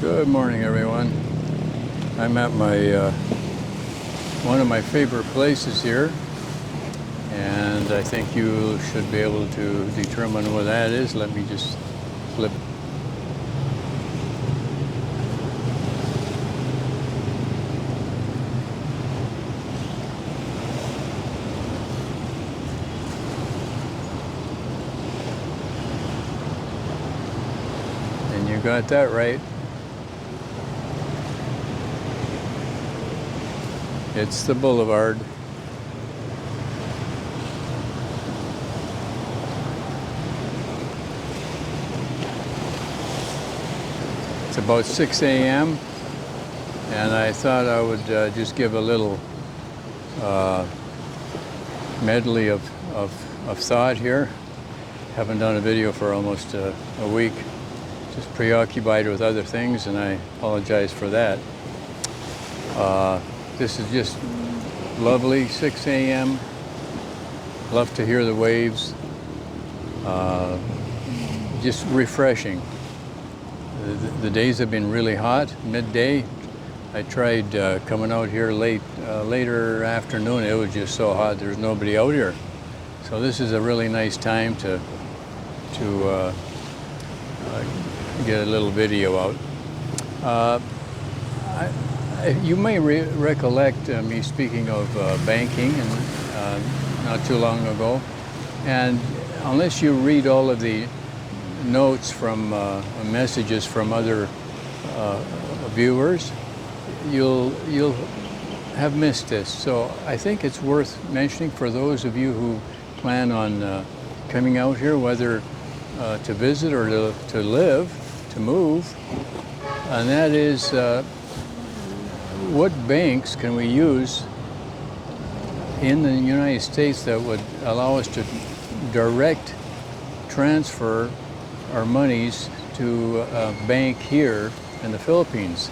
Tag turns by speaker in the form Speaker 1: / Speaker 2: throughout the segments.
Speaker 1: Good morning, everyone. I'm at my one of my favorite places here, and I think you should be able to determine what that is. Let me just flip. And you got that right. It's the boulevard. It's about 6 a.m. and I thought I would just give a little medley of thought here. Haven't done a video for almost a week. Just preoccupied with other things, and I apologize for that. This is just lovely, 6 a.m. Love to hear the waves. Just refreshing. The days have been really hot, midday. I tried coming out here later afternoon. It was just so hot, there's nobody out here. So this is a really nice time to get a little video out. You may recollect me speaking of banking not too long ago, and unless you read all of the notes from messages from other viewers, you'll have missed this. So I think it's worth mentioning for those of you who plan on coming out here, whether to visit or to live, to move, and that is what banks can we use in the United States that would allow us to direct transfer our monies to a bank here in the Philippines.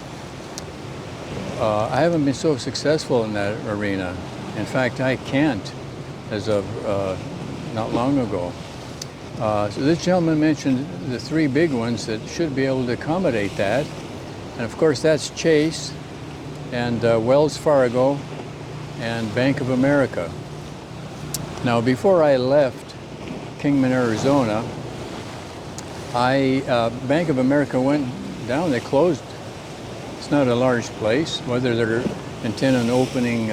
Speaker 1: I haven't been so successful in that arena. In fact, I can't as of not long ago. So this gentleman mentioned the three big ones that should be able to accommodate that. And of course, that's Chase and Wells Fargo and Bank of America. Now, before I left Kingman, Arizona, Bank of America went down. They closed. It's not a large place. Whether they're intent on opening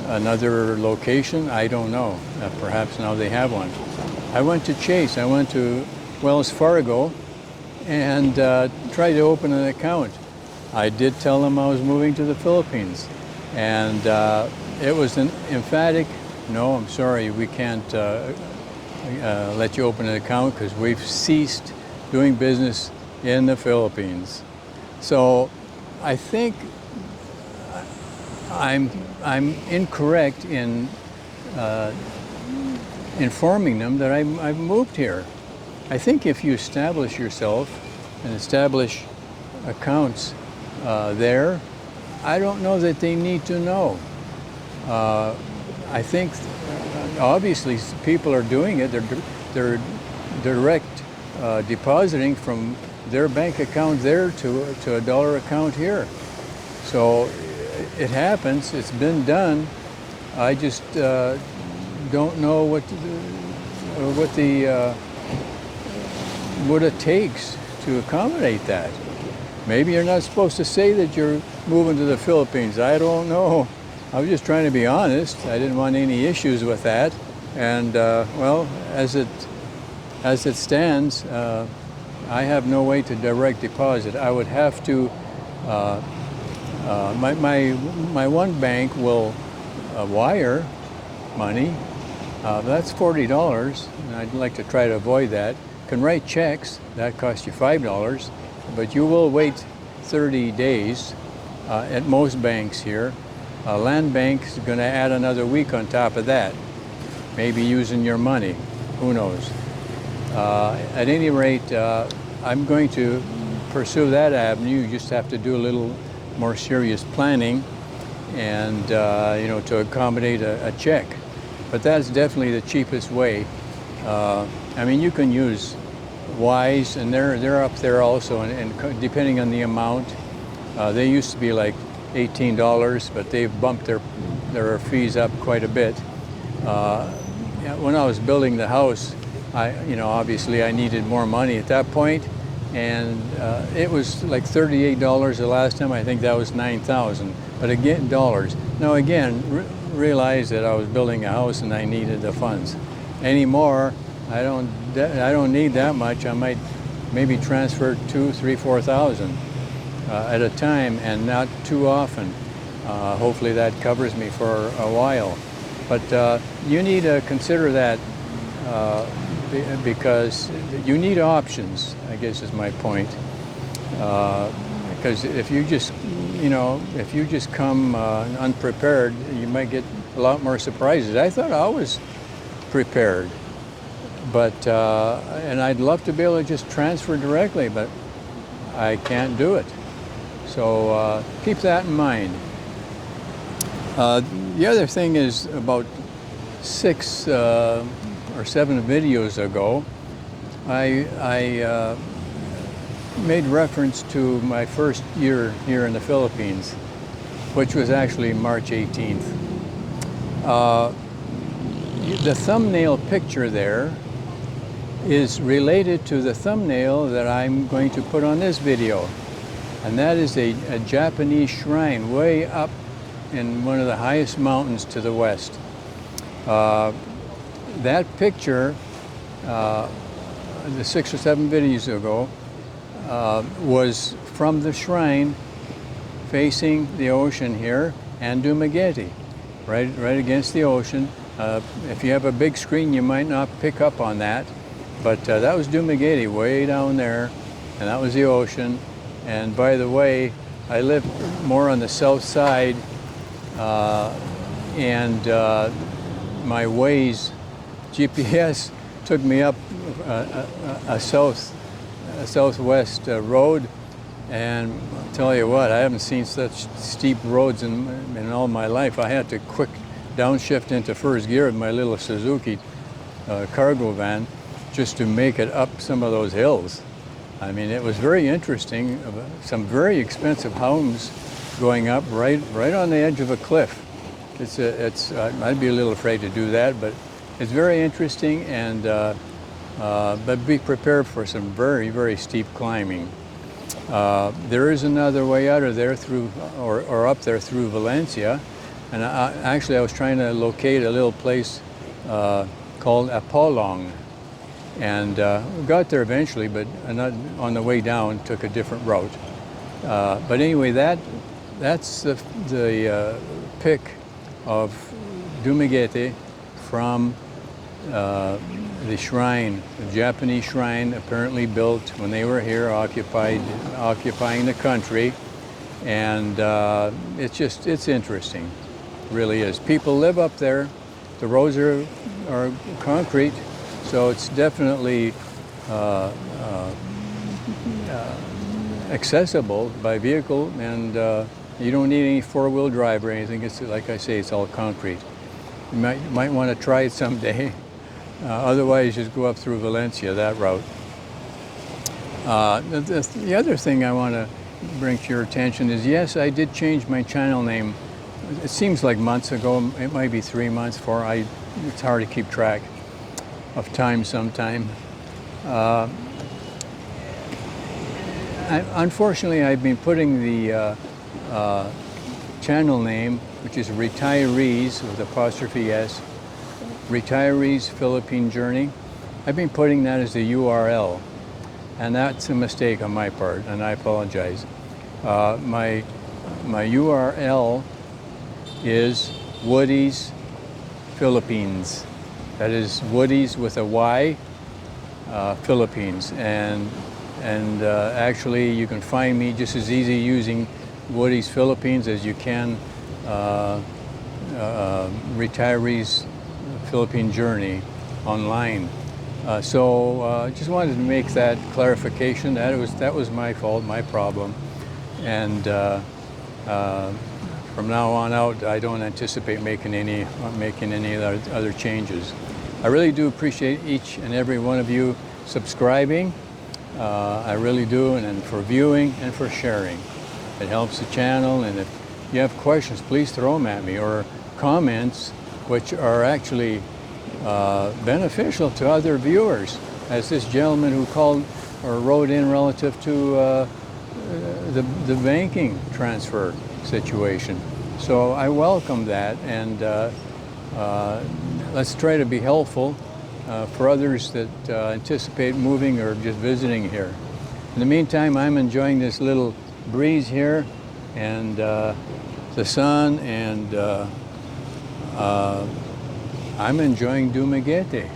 Speaker 1: another location, I don't know. Perhaps now they have one. I went to Chase. I went to Wells Fargo and tried to open an account. I did tell them I was moving to the Philippines, and it was an emphatic, no, I'm sorry, we can't let you open an account because we've ceased doing business in the Philippines. So I think I'm incorrect in informing them that I've moved here. I think if you establish yourself and establish accounts there, I don't know that they need to know. I think obviously people are doing it. They're direct depositing from their bank account there to a dollar account here. So it happens. It's been done. I just don't know what it takes to accommodate that. Maybe you're not supposed to say that you're moving to the Philippines. I don't know. I was just trying to be honest. I didn't want any issues with that. And well, as it stands, I have no way to direct deposit. I would have to. My one bank will wire money. That's $40, and I'd like to try to avoid that. Can write checks. That costs you $5. But you will wait 30 days at most banks here. Land Bank is going to add another week on top of that, maybe using your money. Who knows? At any rate, I'm going to pursue that avenue. You just have to do a little more serious planning and to accommodate a check. But that's definitely the cheapest way. I mean, you can use Ys, and they're up there also, and depending on the amount, they used to be like $18, but they've bumped their fees up quite a bit. When I was building the house, obviously I needed more money at that point, and it was like $38 the last time. I think that was $9,000, but again, dollars. Now again, realize that I was building a house and I needed the funds. Anymore, I don't need that much. I might maybe transfer 2, 3, 4,000 at a time, and not too often. Hopefully that covers me for a while. But you need to consider that because you need options, I guess is my point. Because if you just come unprepared, you might get a lot more surprises. I thought I was prepared, but and I'd love to be able to just transfer directly, but I can't do it. So keep that in mind. The other thing is, about 6 or 7 videos ago, I made reference to my first year here in the Philippines, which was actually March 18th. The thumbnail picture there is related to the thumbnail that I'm going to put on this video, and that is a Japanese shrine way up in one of the highest mountains to the west. That picture, the 6 or 7 videos ago, was from the shrine facing the ocean here, and Dumaguete, right against the ocean. If you have a big screen, you might not pick up on that, but that was Dumaguete way down there, and that was the ocean. And by the way, I live more on the south side, and my Waze GPS took me up a southwest road, and I'll tell you what, I haven't seen such steep roads in all my life. I had to quick downshift into first gear with my little Suzuki cargo van just to make it up some of those hills. I mean, it was very interesting. Some very expensive homes going up right on the edge of a cliff. I'd be a little afraid to do that, but it's very interesting, and but be prepared for some very, very steep climbing. There is another way out of there through, or up there through Valencia, and actually I was trying to locate a little place called Apolong, and we got there eventually, but on the way down took a different route. But anyway, that's the pic of Dumaguete from the shrine, the Japanese shrine, apparently built when they were here, occupying the country, and it's interesting, really is. People live up there. The roads are concrete, so it's definitely accessible by vehicle, and you don't need any four-wheel drive or anything. It's, like I say, it's all concrete. You might want to try it someday. Otherwise, just go up through Valencia, that route. The other thing I want to bring to your attention is, yes, I did change my channel name. It seems like months ago. It might be 3 months, 4. It's hard to keep track of time sometime. Unfortunately, I've been putting the channel name, which is Retirees with apostrophe S, Retirees Philippine Journey. I've been putting that as the URL, and that's a mistake on my part, and I apologize. My URL is Woody's Philippines. That is Woody's with a Y, Philippines, and actually you can find me just as easy using Woody's Philippines as you can Retirees Philippine Journey online. So just wanted to make that clarification. That was my fault, my problem, and from now on out, I don't anticipate making any other changes. I really do appreciate each and every one of you subscribing I really do, and for viewing and for sharing. It helps the channel, and if you have questions, please throw them at me, or comments which are actually beneficial to other viewers, as this gentleman who called or wrote in relative to the banking transfer situation. So I welcome that, and let's try to be helpful for others that anticipate moving or just visiting here. In the meantime, I'm enjoying this little breeze here, and the sun, and I'm enjoying Dumaguete.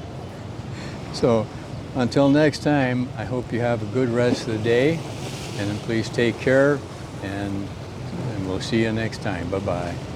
Speaker 1: So until next time, I hope you have a good rest of the day, and please take care, and we'll see you next time. Bye-bye.